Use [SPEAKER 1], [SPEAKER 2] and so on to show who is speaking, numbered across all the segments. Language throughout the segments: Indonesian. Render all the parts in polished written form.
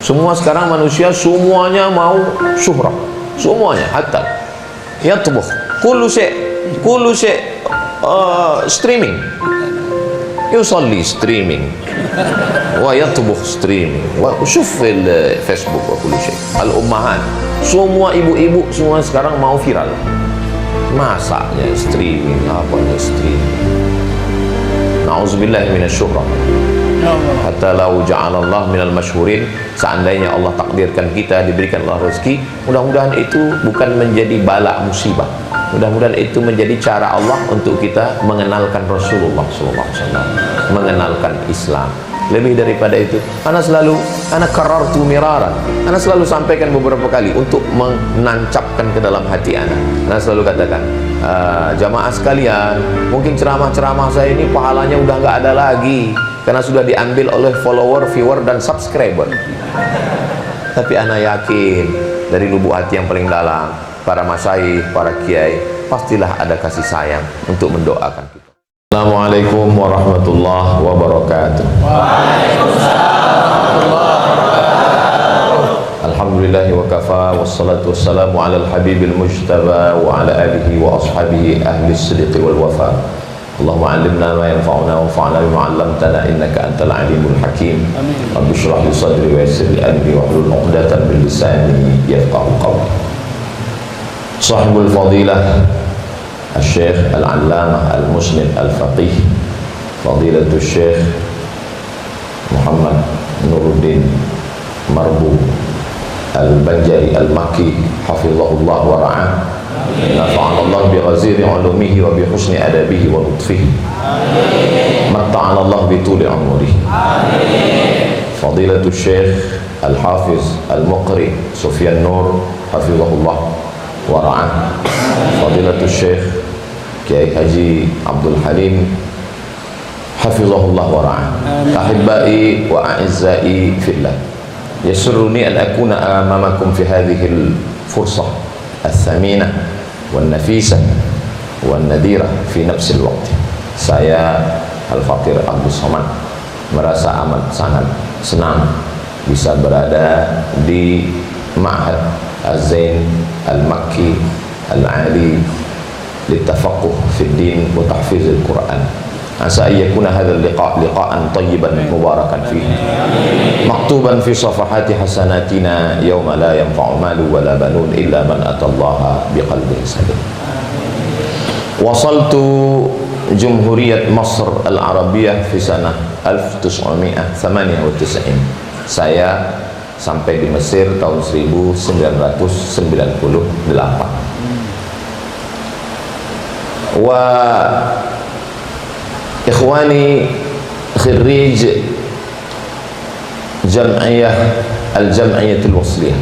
[SPEAKER 1] Semua sekarang manusia semuanya mau syuhrah, semuanya, hatta yatbukh kullu shay streaming, yusalli streaming wa yatbukh streaming wa shuf Facebook wa kullu shay. Al ummahat, semua ibu-ibu semua sekarang mau viral, masaknya streaming, apanya streaming. Na'udzubillahi minasyuhrah. Hatta lau ja'alallah minal masyhurin, seandainya Allah takdirkan kita diberikan Allah rezeki, mudah-mudahan itu bukan menjadi bala musibah, mudah-mudahan itu menjadi cara Allah untuk kita mengenalkan Rasulullah SAW, mengenalkan Islam. Lebih daripada itu, ana karartu miraran, ana selalu sampaikan beberapa kali untuk menancapkan ke dalam hati ana selalu katakan, jamaah sekalian, mungkin ceramah-ceramah saya ini pahalanya udah nggak ada lagi karena sudah diambil oleh follower, viewer, dan subscriber. Tapi ana yakin dari lubuk hati yang paling dalam, para masyayikh, para kiai pastilah ada kasih sayang untuk mendoakan kita. Assalamualaikum warahmatullahi wabarakatuh. Waalaikumsalam warahmatullahi wabarakatuh. Alhamdulillahi wa kafa, wassalatu wassalamu ala al-habibil mujtaba wa ala alihi wa ashabihi ahli as-sidqi wal wafa. Allahumma 'allimna ma yanfa'una wanfa'na bima 'allamtana innaka antal alimul hakim. Rabbi shrah li sadri wa yassir li amri wahlul 'uqdatam min lisani yafqahu qawli. Sahibul fadilah Al-Syekh Al-Allamah Al-Musnid Al-Faqih Fadilatul Syekh Muhammad Nuruddin Marbu Al-Banjari Al-Makki hafizahullah wa ra'ah, nafa'anallah bi ghaziri ulumihi wa bi husni adabihi wa lutfihi, matta'anallah bi tuli umurihi. Fadilatul Syekh Al-Hafiz Al-Muqri Sufyan Nur hafizahullah wa ra'ah, Fadilatul Syekh Kiai Haji Abdul Halim hafizahullah wa ra'ah. Ahibbai wa a'izzai fillah, yasurruni an akuna amamakum fi hadhihi al-fursah al-thaminah wal-nafisah wal-nadira fi nafsi al-waqt. Saya Al-Fakir Abdul Somad merasa amat sangat senang bisa berada di Ma'had Az-Zain Al-Makki Al-Ali litafaqquh fi din wa tahfiz al-Quran. Asa ayyakuna hadha al-liqa' liqa'an tayyiban mubarakan fihi, maktuban fi safahati hasanatina yawma la yanfa'u malu wa la banun illa man atallaha biqalbin salim. Wasaltu Jumhuriyat Masr Al-Arabiyyah fi sanah 1998. Saya sampai di Mesir tahun 1998. Wa ikhwani khirij Jam'iyah Al-Jam'iyatul Wasliyah,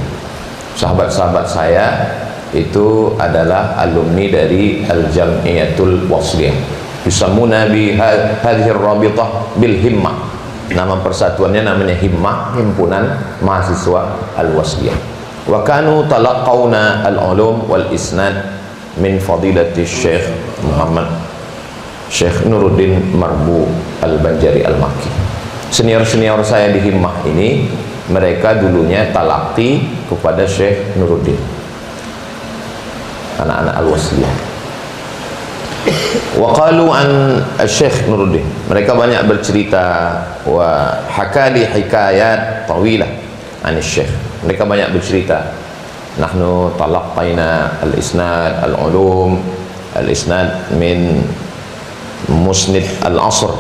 [SPEAKER 1] sahabat-sahabat saya itu adalah alumni dari Al-Jam'iyatul Wasliyah, yusammuna bi hadhihi ar-rabitah bil himmah. Nama persatuannya namanya Himmah, Himpunan Mahasiswa Al-Wasliyah. Wa kanu talaqawna al-ulum wal isnad min fadilati Syekh Muhammad Syekh Nuruddin Marbu Al-Banjari Al-Makki. Senior-senior saya di Himmah ini, mereka dulunya talaqi kepada Syekh Nuruddin, anak-anak Al-Wasliyah. Wa qalu an Syekh Nuruddin, mereka banyak bercerita, wa hakali hikayat tawilah an Syekh, mereka banyak bercerita, nahnu talaqaina al-isnad al-ulum al-isnad min musnid al-asr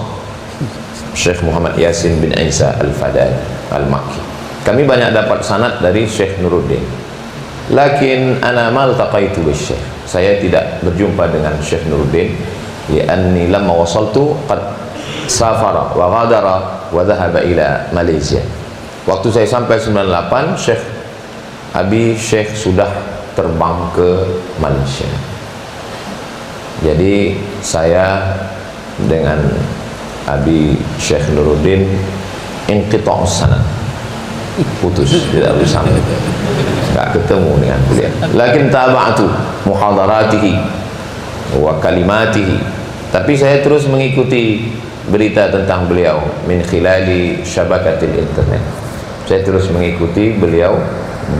[SPEAKER 1] Syekh Muhammad Yasin bin Isa al-Fadad al-Makki. Kami banyak dapat sanad dari Syekh Nuruddin. Lakin ana mal taqaitu bis Syekh, saya tidak berjumpa dengan Syekh Nuruddin li'anni lamma wasaltu qad safara wa ghadara wa dhahaba ila Malaysia. Waktu saya sampai 98, Syekh sudah terbang ke Malaysia. Jadi saya dengan Syekh Nuruddin inqita' sanad, putus, tidak bersama, tidak ketemu dengan beliau. Lakin taba'tu muhadaratihi wa kalimatihi, tapi saya terus mengikuti berita tentang beliau min khilali syabakatil internet, Saya terus mengikuti beliau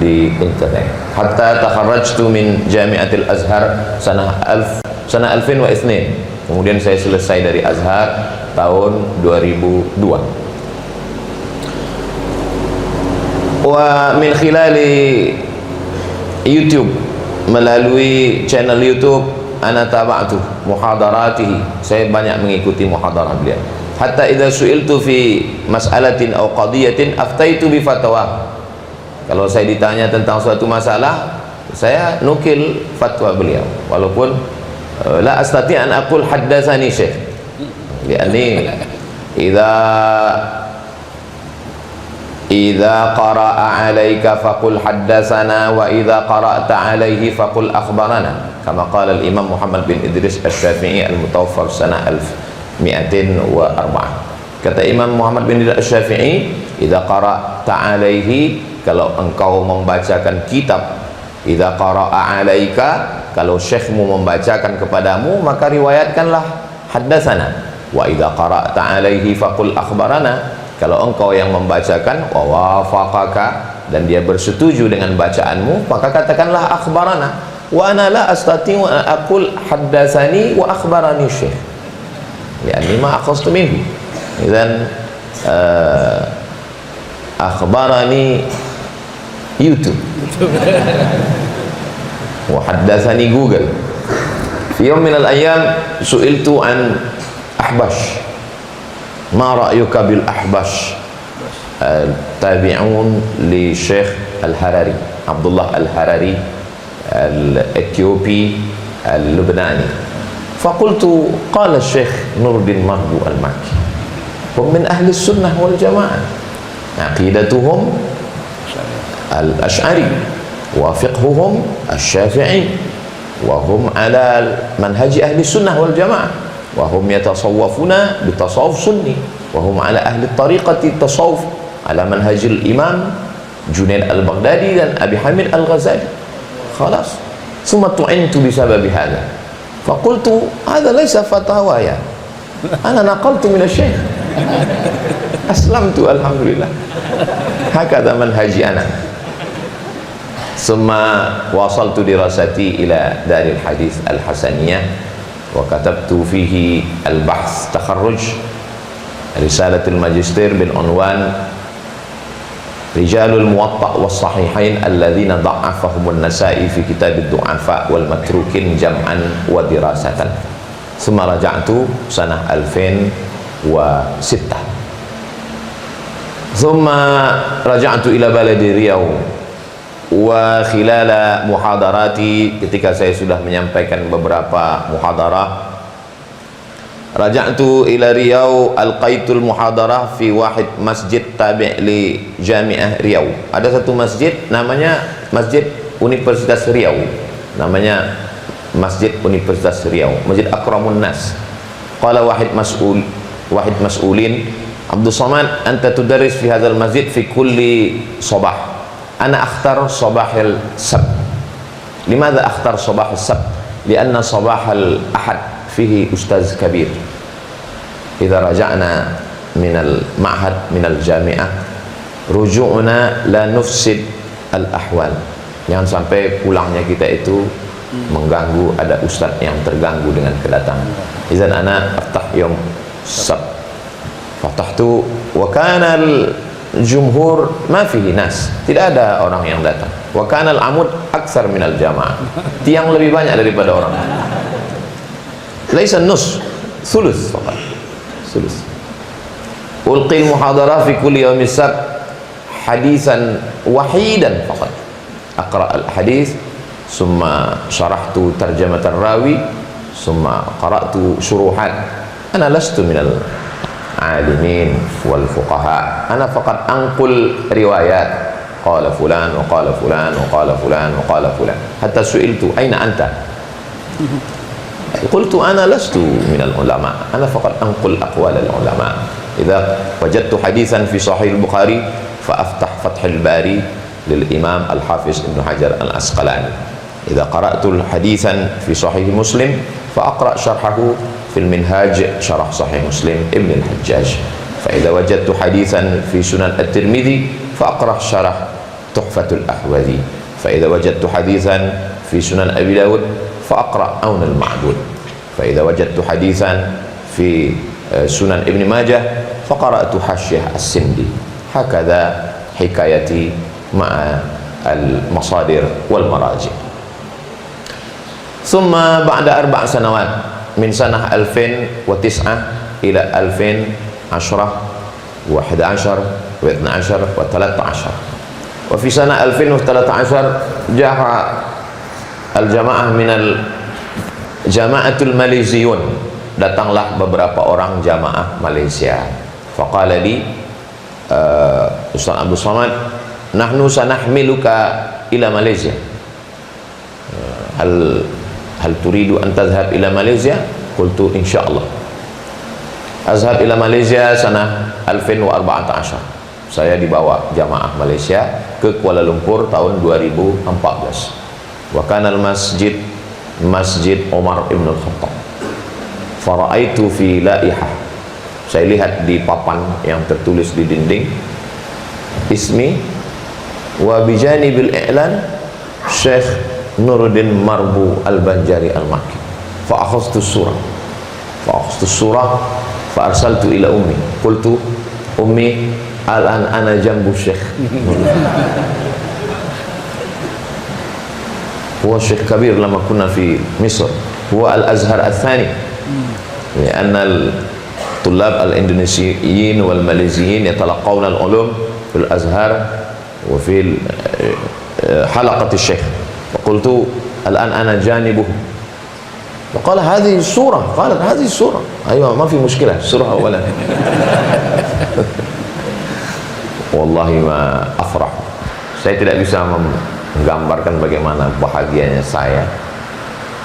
[SPEAKER 1] di internet. Hatta takharrajtu min Jami'atil Azhar sanah 2002. Kemudian saya selesai dari Azhar tahun 2002. Wa min khilali YouTube, melalui channel YouTube ana taba'tu muhadaratihi, saya banyak mengikuti muhadarah beliau. Hatta idza su'iltu fi mas'alatin aw qadiyatin aftaitu bi fatwa. Kalau saya ditanya tentang suatu masalah, saya nukil fatwa beliau, walaupun la astati an aqul haddatsani syekh, yakni idza qara'a 'alaika faqul haddatsana wa idza qara'ta 'alaihi faqul akhbarana, kama qala al-Imam Muhammad bin Idris Asy-Syafi'i al-mutawaffa sanah 1104. Kata Imam Muhammad bin Idris Asy-Syafi'i, idza qara'ta 'alaihi, kalau engkau membacakan kitab, idza qara'a 'alaika, kalau syekhmu membacakan kepadamu, maka riwayatkanlah haddatsana. Wa idza qara'ta 'alaihi faqul akhbarana, kalau engkau yang membacakan, wa wafaqaka, dan dia bersetuju dengan bacaanmu, maka katakanlah akhbarana. Wa ana la astati'u an aqul haddatsani wa akhbarani syekh, li'anni ma akhadtu minhu. Idzan akhbarani YouTube wa haddatsani Google. Fi yawm min al-ayyam su'iltu an Ahbash, ma ra'yuka bil Ahbash, tabi'un li Syekh Al-Harari, Abdullah Al-Harari al-Ethiopi al-Lubnani. Faqultu, qala Syekh Nuruddin Mahbu al-Makki, hum min ahli sunnah wal jamaah, aqidatuhum al-Ash'ari wa fiqhuhum al-Syafi'i, wa hum ala manhaji ahli sunnah wal jamaah, wa hum yatasawwafuna bitasawuf sunni, wa hum ala ahli tariqati tasawuf ala manhajil Imam Junaid al-Baghdadi dan Abi Hamid al-Ghazali. Khalas, summa tu'intu bisababi hadha. Faqultu hadha laysa fatawaya, ana naqaltu min asy-syekh, aslamtu alhamdulillah, hakadha manhaji ana. Summa wasaltu dirasati ila daril hadis al-Hasaniyah wa katabtu fihi al-bahth takharruj risalatul magister bil unwan Rijalul Muwatta' was Sahihain alladzina dha'afahum an-Nasa'i fi kitab ad-du'afa wal matrukin jam'an wa dirasatan. Summa raja'tu sanah 2006. Summa raja'tu ila baladi Riau wa khilala muhadarati, ketika saya sudah menyampaikan beberapa muhadarah, raja'tu ila Riau alqaitul muhadarah fi wahid masjid tabi' li Jami'ah Riau. Ada satu masjid namanya Masjid Universitas Riau, namanya Masjid Universitas Riau, Masjid Akramun Nas. Qala wahid mas'ulin, Abdul Samad, anta tudarris fi hadzal masjid fi kulli sabah. Ana akhtar sabahil sabt. Limadha akhtar sabahil sabt? Lianna sabahal ahad fihi ustaz kabir. Idza raja'na minal ma'had minal jami'ah ruju'na la nufsid al ahwal. Jangan sampai pulangnya kita itu mengganggu, ada ustaz yang terganggu dengan kedatangan. Idzan ana aftah yom sabt. Fatahtu wa kana al jumhur ma fihi nas, tidak ada orang yang datang. Wa kana al amud aksar minal jamaah, tiang lebih banyak daripada orang. Laisa nus, sulus faqat, sulus. Ulqil muhadarah fi kulli yawmi sabt hadisan wahidan faqat. Aqra al hadis, summa syarahtu tarjamat ar-rawi, summa qara'tu syuruhat. Ana lastu minal alimin wal fuqaha, ana faqat anqul riwayat, qala fulan wa qala fulan wa qala fulan wa qala fulan. Hatta su'iltu aina anta, qultu ana lastu minal ulama, ana faqat anqul aqwal al ulama. Idza wajadtu hadisan fi sahih al-Bukhari fa aftah Fathul Bari lil Imam al-Hafiz Ibnu Hajar al-Asqalani. Idza qara'tu hadisan fi sahih Muslim fa aqra syarhahu fil Minhaj syarah sahih Muslim Ibn al-Hajjaj. Fa idza wajadtu hadisan fi Sunan at-Tirmidzi فأقرأ شرح تحفة الأحوذي. فإذا وجدت حديثا في سنن أبي داود فأقرأ عون المعبود. فإذا وجدت حديثا في سنن ابن ماجه فقرأت حاشية السندي. هكذا حكايتي مع المصادر والمراجع. ثم بعد 4 سنوات من سنة 2009 إلى 2010 و11 و12 و13. وفي سنة 2013 جاء الجماعة من الجماعة الماليزيون, datanglah beberapa orang jamaah Malaysia. Faqala li Ustaz Abdul Somad, nahnu sanahmiluka ila Malaysia, hal turidu an tadhhab ila Malaysia? Qultu insyaallah azhab ila Malaysia sanah 2014. Saya dibawa jamaah Malaysia ke Kuala Lumpur tahun 2014. Wa kana al-masjid Masjid Umar Ibn Al-Khattab. Fara'aitu fi laihah, saya lihat di papan yang tertulis di dinding, ismi wa bijanibil i'lan Syekh Nuruddin Marbu Al-Banjari Al-Makki. Fa akhadhtu surah fa arsaltu ila ummi. Qultu ummi al-an ana jambu Syekh. Huwa Syekh Kabir lama kunna fi Misr. Huwa Al-Azhar Al-Thani. لأن الطلاب الإندونيسيين والماليزيين يتلقون العلوم في الأزهر وفي حلقة الشيخ. فقلت الآن أنا جانبه. فقال هذه السورة. قالت هذه السورة. أيوة ما في مشكلة, السورة أولا. والله ما أفرح. Saya tidak bisa menggambarkan bagaimana bahagianya saya.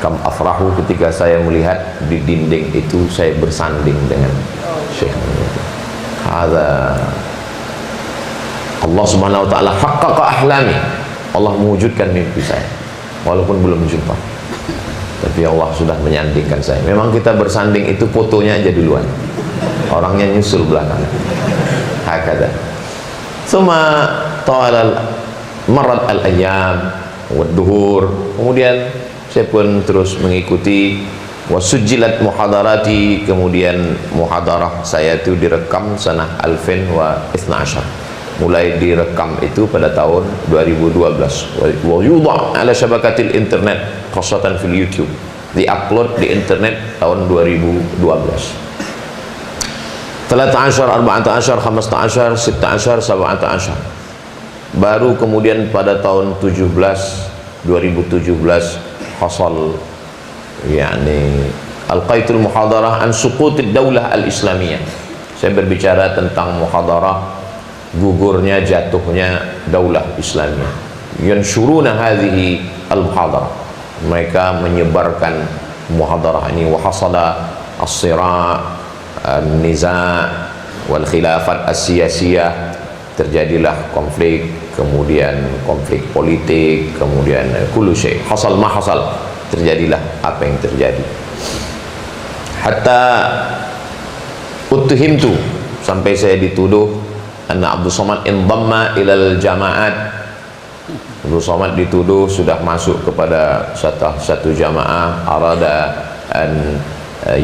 [SPEAKER 1] Kam afrahu ketika saya melihat di dinding itu saya bersanding dengan Syekh. Hadza Allah Subhanahu wa taala haqqaqa ahlami. Allah mewujudkan mimpi saya walaupun belum jumpa. Tapi Allah sudah menyandingkan saya. Memang kita bersanding itu fotonya aja duluan. Orangnya nyusul belakang. Hakada. Suma ta'ala marad al-ayyam wad-duhur. Kemudian saya pun terus mengikuti wasujilat muhadarati, kemudian muhadarah saya itu direkam sanah 2012. Mulai direkam itu pada tahun 2012. Wa yudha ala syabakatil internet khasatan fil YouTube. Di-upload di internet tahun 2012. 13, 14, 15, 16, 17. Baru kemudian pada tahun 2017 hasal yakni alqaitul muhadarah an suqutid daulah al-islamiyah. Saya berbicara tentang muhadarah gugurnya, jatuhnya daulah Islamiyah. Yanshuruna hadhihi al-muhadarah, mereka menyebarkan muhadarah ini. Wa hasala as-sira' an-niza' wal khilafat as-siyasiyah, terjadilah konflik, kemudian konflik politik, kemudian kullu syai' hasal ma hasal, terjadilah apa yang terjadi. Hatta utuhimtu, sampai saya dituduh anna Abdul Somad indamma ilal jama'at. Abdul Somad dituduh sudah masuk kepada satu jamaah arada an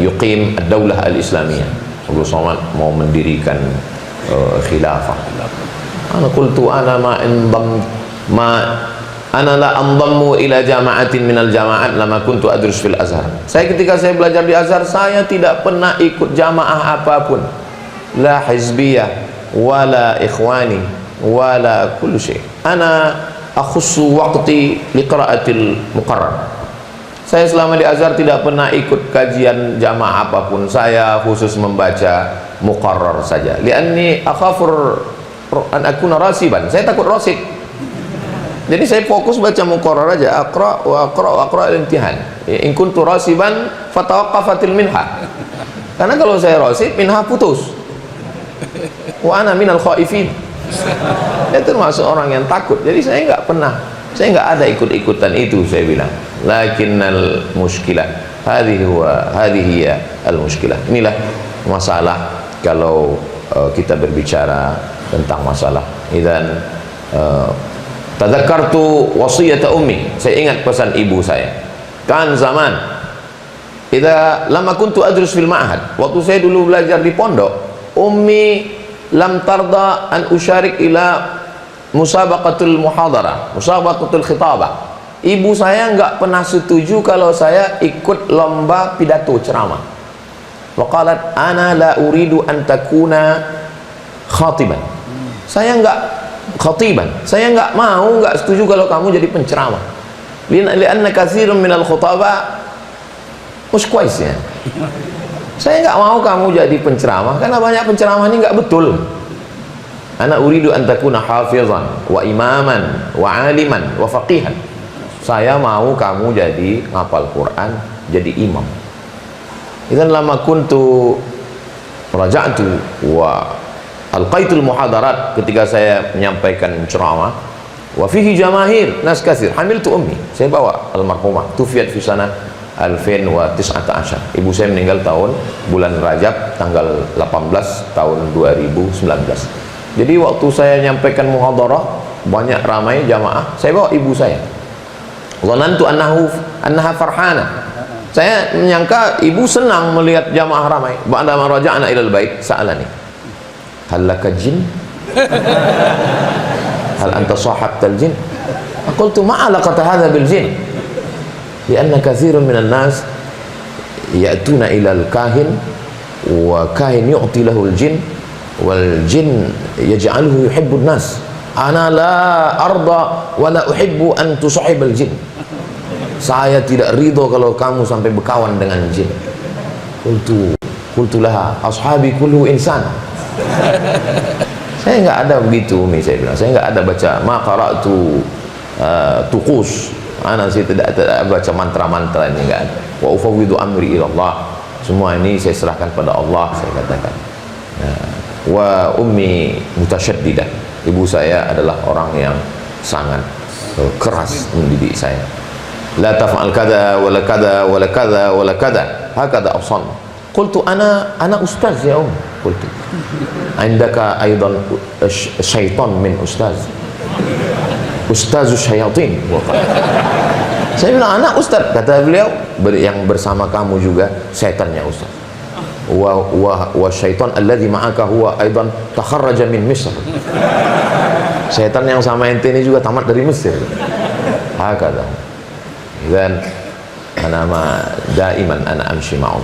[SPEAKER 1] yuqim ad-daulah al-islamiyah. Abdul Somad mau mendirikan khilafah. Ana qultu ana ana la andammu ila jama'atin minal jama'at lama kuntu adrus fil Azhar. Ketika saya belajar di Azhar, saya tidak pernah ikut jamaah apapun, la hizbiyah wala ikhwani wala kullu syai'. Ana akhussu waqti liqira'atil muqarrar. Saya selama di Azhar tidak pernah ikut kajian jamaah apapun, saya khusus membaca muqarrar saja. Li'anni akhafur an akuna rasiban, saya takut rasid. Jadi saya fokus baca muqarrar aja, aqra wa aqra wa aqra al-imtihan. In kuntu rasiban fatawaqqafatil minha. Karena kalau saya rasid, minha putus. Wa ana minal khaifin. Saya termasuk orang yang takut. Jadi saya nggak ada ikut-ikutan itu, saya bilang. Lakinnal mushkilah hadhihi al mushkilah. Inilah masalah kalau kita berbicara tentang masalah. Idzan tadzakartu wasiyata ummi, saya ingat pesan ibu saya. Kan zaman idza lama kuntu adrus fil ma'had, waktu saya dulu belajar di pondok, ummi lam tarda an usyarik ila musabaqatul muhadarah, musabaqatul khitabah. Ibu saya nggak pernah setuju kalau saya ikut lomba pidato ceramah. Wa qalat ana la uridu an takuna khatiban. Saya nggak khatiban, saya nggak mau, nggak setuju kalau kamu jadi penceramah. Lianna katsirun minal khutaba mش كويس. Saya nggak mau kamu jadi penceramah karena banyak penceramah ini nggak betul. Ana uridu an takuna hafizan wa imaman wa aliman wa faqihan. Saya mau kamu jadi ngapal Quran, jadi imam. Idzan lama kuntu raja'tu wa alqaitul muhadarat, ketika saya menyampaikan ceramah, wa fihi jamahir nas katsir, hamiltu ummi, saya bawa almarhumah, tufiyat fi sanah 2019. Ibu saya meninggal tahun bulan Rajab tanggal 18 tahun 2019. Jadi waktu saya menyampaikan muhadarah, banyak ramai jamaah, saya bawa ibu saya. Dhanantu annaha farhana. Saya menyangka ibu senang melihat jamaah ramai. Ba'da ma raja'na ilal bait sa'alani, hal laka jin? Hal anta sahabtal jin? Qultu ma alaqata hadha bil jin? Lianna katsirun minan nas ya'tuna ilal kahin wa kahin yu'ti lahul jin wal jin yaj'aluhu yuhibbun nas. Ana la arda wa la uhibbu an tusahibal jin. Saya tidak ridho kalau kamu sampai berkawan dengan jin. Qultu laha ashabi kullu insan. Saya nggak ada begitu, Umi, saya bilang. Saya nggak ada baca ma qara'tu tuqus. Saya tidak baca mantra-mantra, ini nggak ada. Wa ufawwidu amri ila Allah. Semua ini saya serahkan pada Allah, saya katakan. Wa ummi mutasyaddidah. Ibu saya adalah orang yang sangat keras mendidik saya. La taf'al kada wala kada wala kada wala kada, hakada awsan. Qultu ana ustaz ya qultu indaka aidan syaitan min ustaz, ustazus syayatin. Saya bilang anak ustaz, kata beliau, yang bersama kamu juga setannya ustaz. Wa syaitan alladhi ma'aka huwa aidan takharraja min Misr. Setan yang sama ente ini juga tamat dari Mesir. Hakada. Dan ana ma daiman ana amshi ma'um.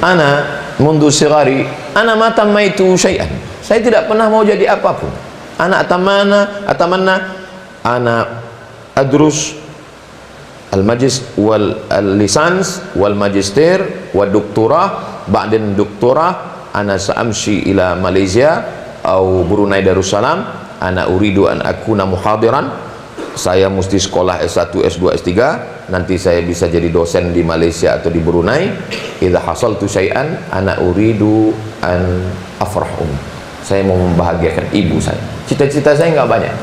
[SPEAKER 1] Ana mundu sigari ana ma tammaitu syai'an. Saya tidak pernah mau jadi apapun. Ana atamanna ana adrus al-majlis wal lisans wal magister wal doktorah, ba'din doktorah ana sa'amshi ila Malaysia atau Brunei Darussalam. Ana uridu an akuna muhadiran. Saya mesti sekolah S1, S2, S3, nanti saya bisa jadi dosen di Malaysia atau di Brunei. Idza hasaltu syai'an ana uridu an afrahum. Saya mau membahagiakan ibu saya. Cita-cita saya enggak banyak.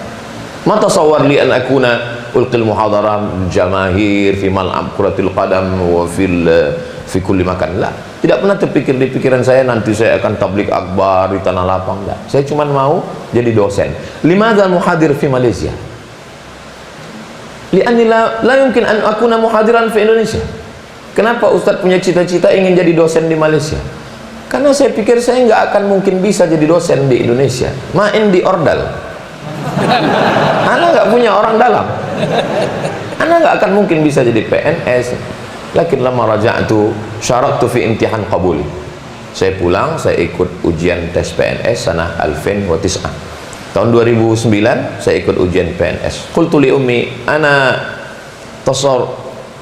[SPEAKER 1] Ma tasawwar li an akuna ulqil muhadarah jamahir fi mal'ab kuratil qadam wa fi kulli makan. La, tidak pernah terpikir di pikiran saya nanti saya akan tablik akbar di tanah lapang. La, saya cuma mau jadi dosen. Limadha muhadir fi Malaysia? Li'anni la yumkin an akuna muhadiran fi Indonesia. Kenapa Ustadz punya cita-cita ingin jadi dosen di Malaysia? Karena saya pikir saya nggak akan mungkin bisa jadi dosen di Indonesia. Main di ordal. Ana nggak punya orang dalam. Ana nggak akan mungkin bisa jadi PNS. Lakin lama raja'tu syarattu fi imtihan qabuli. Saya pulang, saya ikut ujian tes PNS sanah 2009. Tahun 2009 saya ikut ujian PNS. Qultu li ummi ana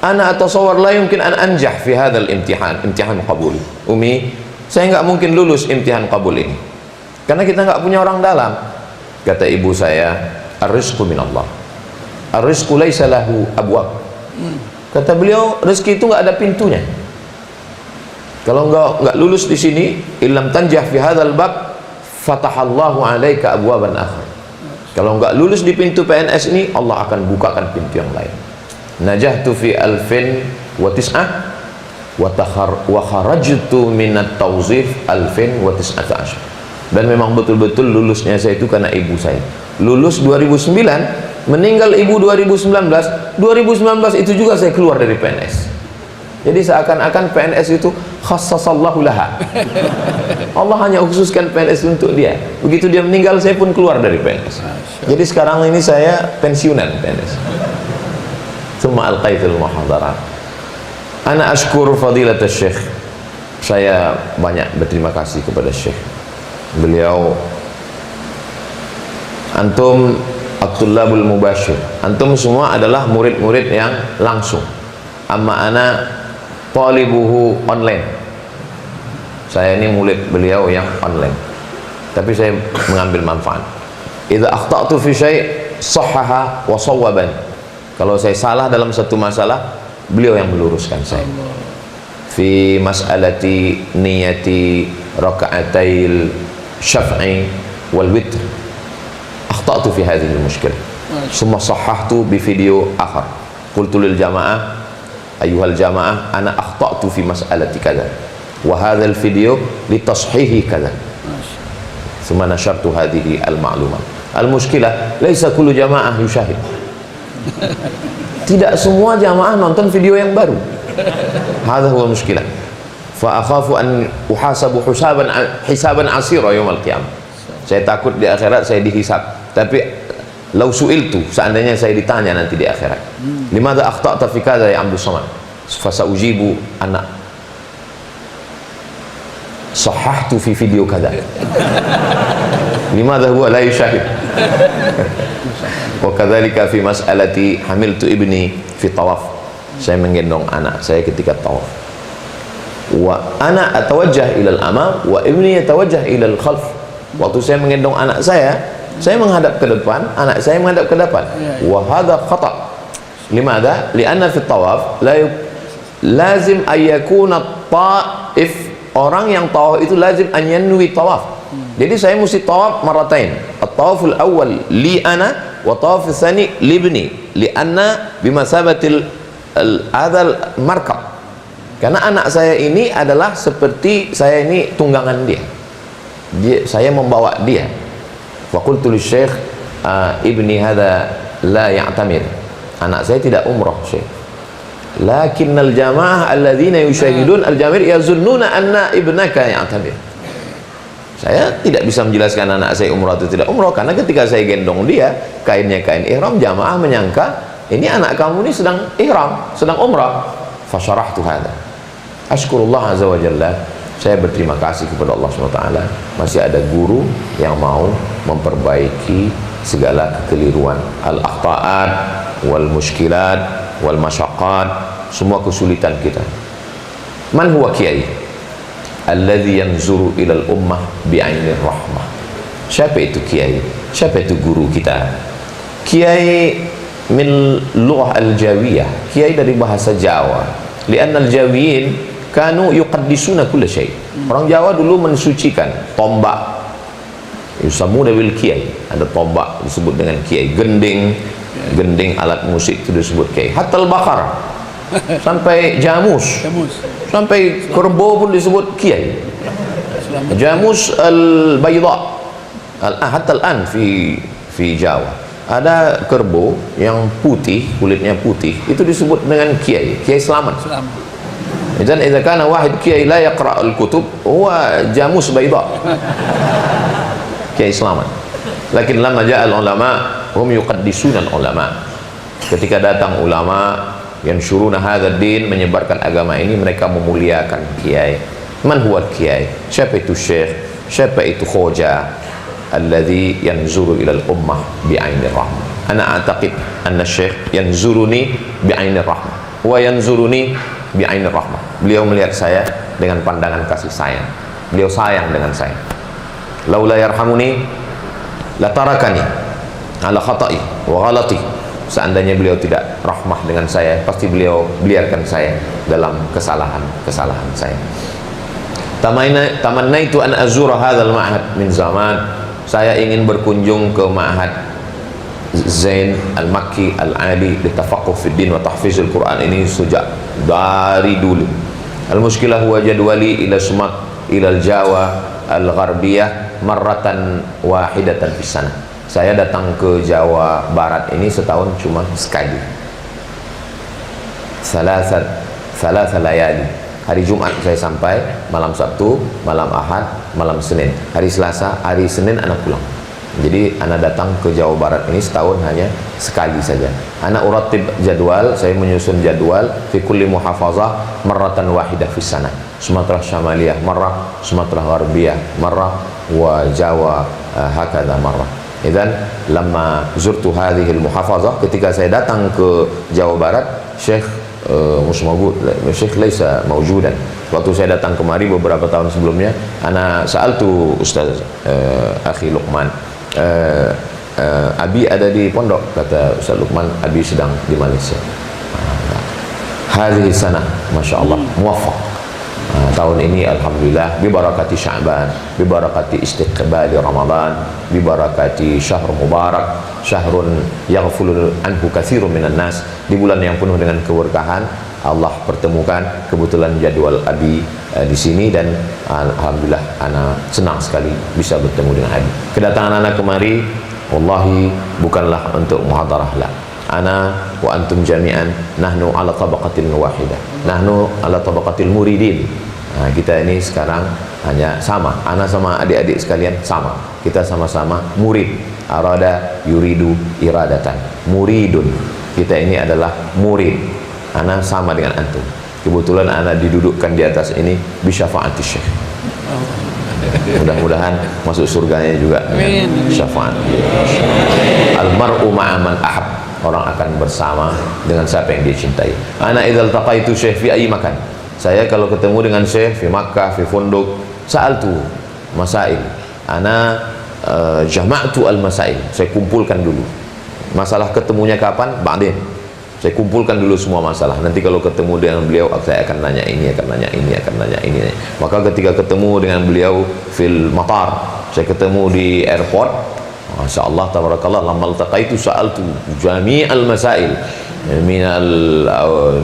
[SPEAKER 1] atasawwar la yumkin an anjah fi hadzal imtihan qabuli. Umi, saya nggak mungkin lulus imtihan qabul ini karena kita nggak punya orang dalam. Kata ibu saya, ar-rizqu minallah, ar-rizqu laisa lahu abwab. Kata beliau, rezeki itu nggak ada pintunya. Kalau nggak lulus di sini, illam tanjah fi hadzal bab fatahallahu alaika abwaban akhar. Kalau nggak lulus di pintu PNS ini, Allah akan bukakan pintu yang lain. Najahtu fi 2009 wa kharajtu min at-tawzif 2019. Dan memang betul-betul lulusnya saya itu karena ibu saya. Lulus 2009, meninggal ibu 2019. 2019 itu juga saya keluar dari PNS. Jadi seakan-akan PNS itu khassasallahu laha. Allah hanya khususkan PNS untuk dia. Begitu dia meninggal, saya pun keluar dari PNS. Jadi sekarang ini saya pensiunan PNS. Tsumma alqaitul muhadharat. Ana ashkur fadilat Syekh. Saya banyak berterima kasih kepada Syekh. Beliau, antum at-tullabul mubashir. Antum semua adalah murid-murid yang langsung. Amma ana talibuhu online. Saya ini murid beliau yang online, tapi saya mengambil manfaat. Idza akhta'tu fi syai' sahhaha wa shawwaban. Kalau saya salah dalam satu masalah, beliau yang meluruskan saya. Fi mas'alati niyati raka'atail syaf'i wal witr, akhta'tu fi hadhihi al-mushkilah. Summa sahhahtu bi video akhar. Qultu lil jama'ah, ayuhal jamaah, ana akhta'tu fi mas'alati kadza wa hadzal video li tashihi kadza. Tsumma nashartu hadhihi al-ma'lumah. Al-mushkilah laisa kullu jamaah yushahid. Tidak semua jamaah nonton video yang baru. Hadza huwa mushkilah. Fa akhafu an uhasabu hisaban asira yaumil qiyamah. Saya takut di akhirat saya dihisab. Tapi lau su'iltu, seandainya saya ditanya nanti di akhirat, limadza akhta'ta fi kadza ya Abdul Samad, fasaujibu ana sahhahtu fi video kadza. Limadza huwa la yushahid. Wa kadzalika fi mas'alati hamiltu ibni fi tawaf. Saya menggendong anak saya ketika tawaf. Wa ana atawajjah ila al-amam wa ibni yatawajjah ila al-khalf. Waktu saya menggendong anak saya menghadap ke depan, anak saya menghadap ke depan. Wa hadha khata'. Limadha? Lianna fi tawaf lazim ayyakuna ta'if. Orang yang tawaf itu lazim an yanwi tawaf. Jadi saya mesti tawaf maratain. At-tawaful awal li ana wa tawaful tsani li ibni. Lianna bimasabatil adzal markab. Karena anak saya ini adalah seperti saya ini tunggangan dia. Saya membawa dia. Wa qultu lisyekh ibni hadha la ya'tamir. Anak saya tidak umrah, Syekh. Lakinnal jamaah alladzina yusyahidun al-jamir yazunnuna anna ibnaka ya'tamir. Saya tidak bisa menjelaskan anak saya umrah atau tidak umrah, karena ketika saya gendong dia, kainnya kain ihram, jamaah menyangka ini anak kamu ini sedang ihram, sedang umrah. Fasyarahtu hadha. Ashkurullah azza wa jalla. Saya berterima kasih kepada Allah SWT, masih ada guru yang mau memperbaiki segala kekeliruan, al-akhta'at wal mushkilat wal masyaqqat, semua kesulitan kita. Man huwa kiai alladhi yanzuru ilal ummah bi'ainir rahmah. Siapa itu kiai? Siapa itu guru kita? Kiai min lughah al-jawiyah, kiai dari bahasa Jawa. Lianna al-jawiyin kanu yuqaddisuna kulla syai'. Orang Jawa dulu mensucikan tombak, yusamuna bil kiai. Ada tombak disebut dengan kiai. Gending alat musik itu disebut kiai. Hatta al-bakar, sampai jamus, sampai kerbau pun disebut kiai. Jamus al-bayda, hatta al-an fi Jawa ada kerbau yang putih, kulitnya putih, itu disebut dengan kiai. Kiai selamat. Dan idza kana wahid kiai la yaqra al-kutub huwa jamus bayda, kiai selamat. Lakin lamma ja'a al-ulama hum yuqaddisuna al-ulama. Ketika datang ulama yang syuruna hadzal din, menyebarkan agama ini, mereka memuliakan kiai. Man huwa kiai? Siapa itu syekh? Siapa itu khoja? Alladhi yanzuru ila al-ummah bi'ainir rahmah. Ana a'taqid anna syekh yanzuruni bi'ainir rahmah wa yanzuruni bi'ainir rahmah. Beliau melihat saya dengan pandangan kasih sayang. Beliau sayang dengan saya. Laula yarhamuni latarakani ala khata'i wa ghalati. Seandainya beliau tidak rahmah dengan saya, pasti beliau biarkan saya dalam kesalahan saya. Tamannaitu an azura hadzal ma'had min zaman. Saya ingin berkunjung ke Ma'had Zain Al-Makki Al-Ali litafaqquh fi din wa tahfizul Quran ini sejak dari dulu. Al-mushkilah huwa jadwali ila Sumat ilal Jawa al-Gharbiyah marratan wahidatan fis sana. Saya datang ke Jawa Barat ini setahun cuma sekali. Salasa layali. Hari Jumat saya sampai, malam Sabtu, malam Ahad, malam Senin. Hari Selasa, hari Senin anak pulang. Jadi anak datang ke Jawa Barat ini setahun hanya sekali saja. Anak uratib jadwal, saya menyusun jadwal fi kulli muhafazah marratan wahidah fis sana. Sumatera Syamaliyah marrah, Sumatera Gharbiyah marrah, wa Jawa hakadha marrah. Idzan lamma zurtu hadhihi al-muhafazah, ketika saya datang ke Jawa Barat, Syekh Syekh laisa mawjudan. Waktu saya datang kemari beberapa tahun sebelumnya, ana sa'altu Ustaz akhi Luqman, Abi ada di pondok, kata Ustaz Luqman, Abi sedang di Malaysia. Hadhihi sana, Masya Allah, muwaffaq. Tahun ini alhamdulillah bibarakati Sya'ban, bibarakati istiqbali Ramadan, bibarakati syahr mubarak, syahrun yaghfulu anhu katsirun minan nas. Di bulan yang penuh dengan keberkahan, Allah pertemukan kebetulan jadwal Abi di sini, dan alhamdulillah ana senang sekali bisa bertemu dengan Abi. Kedatangan anak kemari wallahi bukanlah untuk muhadarah, la. Ana wa antum jami'an nahnu ala tabaqatil wahidah, nahnu ala tabaqatil muridin. Kita ini sekarang hanya sama, ana sama adik-adik sekalian sama, kita sama-sama murid. Arada yuridu iradatan, muridun. Kita ini adalah murid. Ana sama dengan antum. Kebetulan ana didudukkan di atas ini bisyafaati Syekh. Mudah-mudahan masuk surganya juga dengan syafaat. Almar'u ma'a man ahab. Orang akan bersama dengan siapa yang dia cintai. Ana idzal taqaitu Syekh fi ayyi makan. Saya kalau ketemu dengan Syekh fi Makkah, fi Funduk, sa'altu masail. Ana jama'tu al-masail. Saya kumpulkan dulu. Masalah ketemunya kapan? Ba'din. Saya kumpulkan dulu semua masalah. Nanti kalau ketemu dengan beliau, saya akan nanya ini, akan nanya ini, akan nanya ini. Maka ketika ketemu dengan beliau fil matar, saya ketemu di airport, Masya Allah, tabarakallah, lamma altaqaitu sa'altu jami'al masail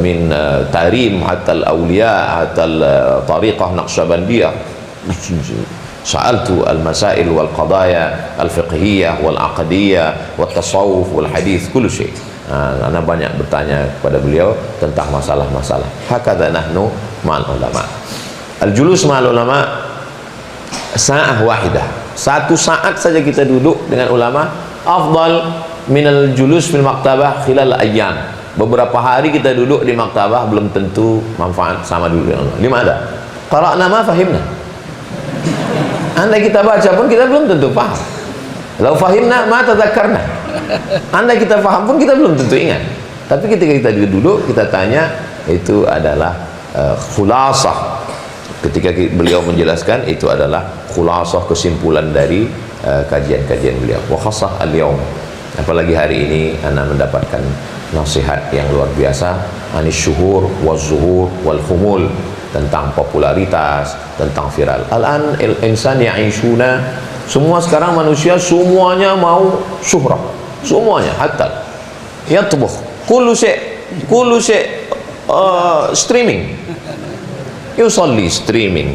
[SPEAKER 1] min tarim hatta al-awliya hatta al-tariqah naqsyabandiyah. Sa'altu al-masail wal qadaya al-fiqhiyah wal aqdiyah wal tasawuf wal hadith, kullu syai'. Ana banyak bertanya kepada beliau tentang masalah-masalah. Hakadha nahnu ma'al ulama. Al-julus ma'al ulama sa'ah wahidah. Satu saat saja kita duduk dengan ulama afdal minal julus fil maktabah khilal ayyam. Beberapa hari kita duduk di maktabah belum tentu manfaat sama duduk dengan ulama. Lima ada. Qara'na ma fahimna. Andai kita baca pun kita belum tentu paham. Lau fahimna ma tadzakarna. Andai kita paham pun kita belum tentu ingat. Tapi ketika kita duduk kita tanya, itu adalah khulasah. Ketika beliau menjelaskan, itu adalah khulasah, kesimpulan dari kajian-kajian beliau. Wa khassah al-yawm, apalagi hari ini ana mendapatkan nasihat yang luar biasa, anis syuhur waz zuhur wal khumul, tentang popularitas, tentang viral. Al-an al-insan ya'ishuna, semua sekarang manusia semuanya mau syuhrah, semuanya, hatta yatbukh kullu syai' streaming, يصلي streaming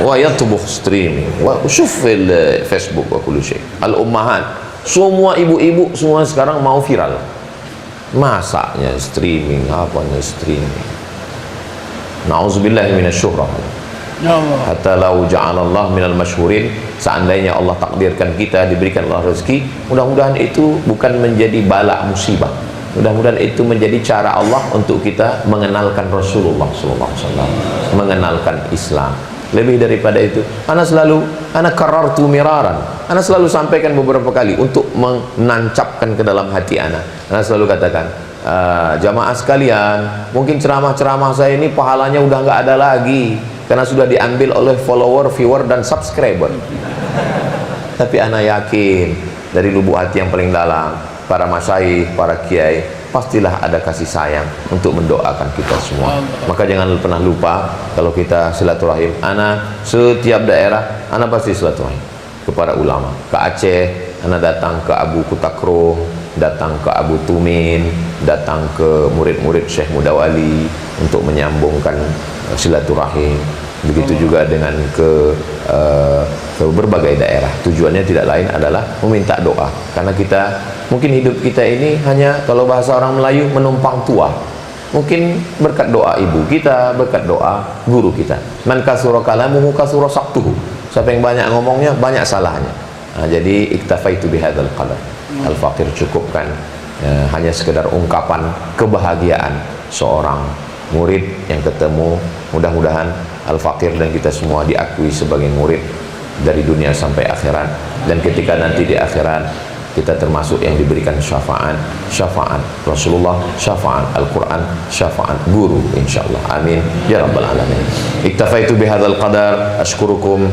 [SPEAKER 1] ويطبخ streaming وشوف الفيسبوك وكل شيء. الأمهات, semua ibu-ibu semua sekarang mau viral, masaknya streaming, apanya streaming. Na'udzubillahi minasyuhrah. Hatta lau ja'alallah minal masyhurin, seandainya Allah takdirkan kita diberikan Allah rezeki, mudah-mudahan itu bukan menjadi bala musibah. Mudah-mudahan itu menjadi cara Allah untuk kita mengenalkan Rasulullah SAW, mengenalkan Islam. Lebih daripada itu, ana karartu miraran, ana selalu sampaikan beberapa kali untuk menancapkan ke dalam hati ana selalu katakan, jamaah sekalian, mungkin ceramah-ceramah saya ini pahalanya udah nggak ada lagi karena sudah diambil oleh follower, viewer, dan subscriber. Tapi ana yakin dari lubuk hati yang paling dalam, para masyayikh, para kiai, pastilah ada kasih sayang untuk mendoakan kita semua. Maka jangan pernah lupa, kalau kita silaturahim, ana setiap daerah, ana pasti silaturahim kepada ulama. Ke Aceh, ana datang ke Abu Kutakro, datang ke Abu Tumin, datang ke murid-murid Syekh Mudawali untuk menyambungkan silaturahim. Begitu juga dengan ke berbagai daerah. Tujuannya tidak lain adalah meminta doa, karena kita mungkin hidup kita ini hanya, kalau bahasa orang Melayu, menumpang tua. Mungkin berkat doa ibu kita, berkat doa guru kita. Man kasura kalamuhu kasura saktuhu. Siapa yang banyak ngomongnya, banyak salahnya. Nah, jadi iktafaitu bihadzal qadar. Al-Faqir cukupkan hanya sekedar ungkapan kebahagiaan seorang murid yang ketemu. Mudah-mudahan Al-Faqir dan kita semua diakui sebagai murid dari dunia sampai akhirat, dan ketika nanti di akhirat kita termasuk yang diberikan syafaat Rasulullah, syafaat Al-Quran, syafaat guru, insyaallah. Amin ya rabbal alamin. Iktafaitu bihadzal qadar. Ashkurukum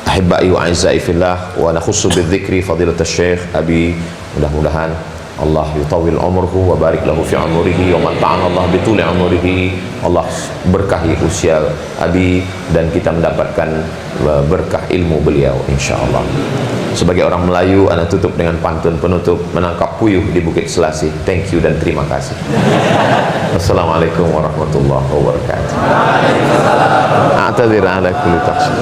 [SPEAKER 1] ahibbai wa a'izzai fillah, wa nakhussu bidzikri fadilat Syekh Abi. Mudah-mudahan Allah yutawil umurhu wa barik lahu fi umurihi, wa mata'ana Allah bituli umurihi. Allah berkahi usia Abi dan kita mendapatkan berkah ilmu beliau, insyaallah. Sebagai orang Melayu, ana tutup dengan pantun penutup, menangkap puyuh di Bukit Selasih. Thank you dan terima kasih. Wassalamualaikum warahmatullahi wabarakatuh. A'tadzir ala kulli taqsir.